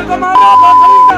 को मारो बकरी का।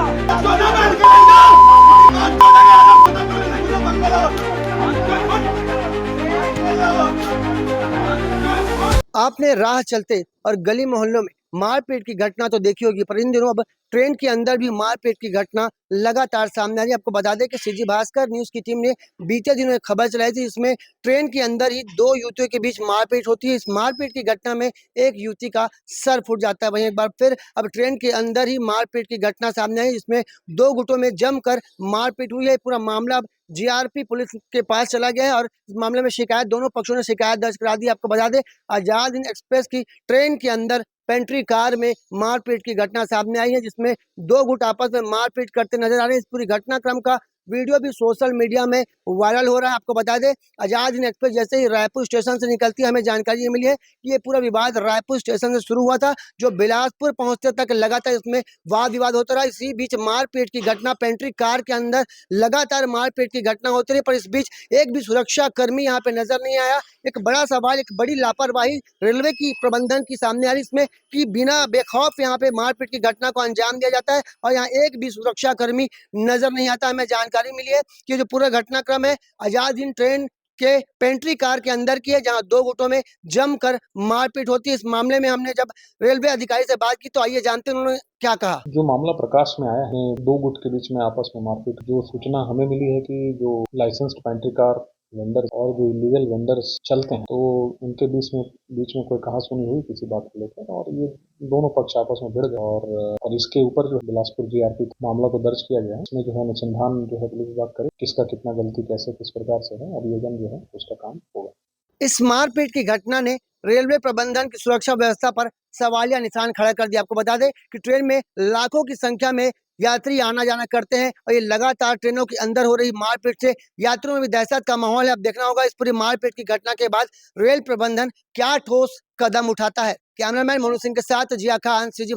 आपने राह चलते और गली मोहल्लों में मारपीट की घटना तो देखी होगी, पर इन दिनों अब ट्रेन के अंदर भी मारपीट की घटना लगातार सामने आ रही है। आपको बता दें कि सीजी भास्कर न्यूज की टीम ने बीते दिनों एक खबर चलाई थी, इसमें ट्रेन के अंदर ही दो युवतियों के बीच मारपीट होती है। इस मारपीट की घटना में एक युवती का सर फूट जाता है। वहीं एक बार फिर अब ट्रेन के अंदर ही मारपीट की घटना सामने आई, इसमें दो गुटों में जमकर मारपीट हुई है। पूरा मामला अब जीआरपी पुलिस के पास चला गया है और इस मामले में शिकायत दोनों पक्षों ने शिकायत दर्ज करा दी। आपको बता दें आजाद हिंद एक्सप्रेस की ट्रेन के अंदर पेंट्री कार में मारपीट की घटना सामने आई है, जिसमें दो गुट आपस में मारपीट करते नजर आ रहे हैं। इस पूरी घटनाक्रम का वीडियो भी सोशल मीडिया में वायरल हो रहा है। आपको बता दें आजाद हिंद एक्सप्रेस जैसे ही रायपुर स्टेशन से निकलती है, हमें जानकारी ये मिली है कि ये पूरा विवाद रायपुर स्टेशन से शुरू हुआ था, जो बिलासपुर पहुंचते तक लगातार इसमें वाद विवाद होता रहा। इसी बीच मारपीट की घटना पेंट्री कार के अंदर लगातार मारपीट की घटना होती रही, पर इस बीच एक भी सुरक्षा कर्मी यहाँ पे नजर नहीं आया। एक बड़ा सवाल, एक बड़ी लापरवाही रेलवे की प्रबंधन की सामने आ रही, इसमें कि बिना बेखौफ यहाँ पे मारपीट की घटना को अंजाम दिया जाता है और यहाँ एक भी सुरक्षा कर्मी नजर नहीं आता। हमें जानकारी मिली है कि जो पूरा घटनाक्रम है आजाद हिंद ट्रेन के पेंट्री कार के अंदर की है, जहां दो गुटों में जमकर मारपीट होती है। इस मामले में हमने जब रेलवे अधिकारी से बात की तो आइए जानते हैं उन्होंने क्या कहा। जो मामला प्रकाश में आया है, दो गुट के बीच में आपस में मारपीट, जो सूचना हमें मिली है कि जो लाइसेंस्ड पेंट्री कार वेंडर और जो इलीगल वेंडर्स चलते हैं, तो उनके बीच में कोई कहासुनी हुई किसी बात को लेकर और ये दोनों पक्ष आपस में भिड़ गए और इसके ऊपर जो बिलासपुर जीआरपी मामला को दर्ज किया गया है। इसमें जो है अनुसंधान जो है पुलिस विभाग करे, किसका कितना गलती कैसे किस प्रकार से है, अभियोजन जो है उसका काम होगा। इस मारपीट की घटना ने रेलवे प्रबंधन की सुरक्षा व्यवस्था पर सवालिया निशान खड़ा कर दिया। आपको बता दें कि ट्रेन में लाखों की संख्या में यात्री आना जाना करते हैं और ये लगातार ट्रेनों के अंदर हो रही मारपीट से यात्रियों में भी दहशत का माहौल है। अब देखना होगा इस पूरी मारपीट की घटना के बाद रेल प्रबंधन क्या ठोस कदम उठाता है। कैमरामैन मनोज सिंह के साथ जिया खान, सीजी।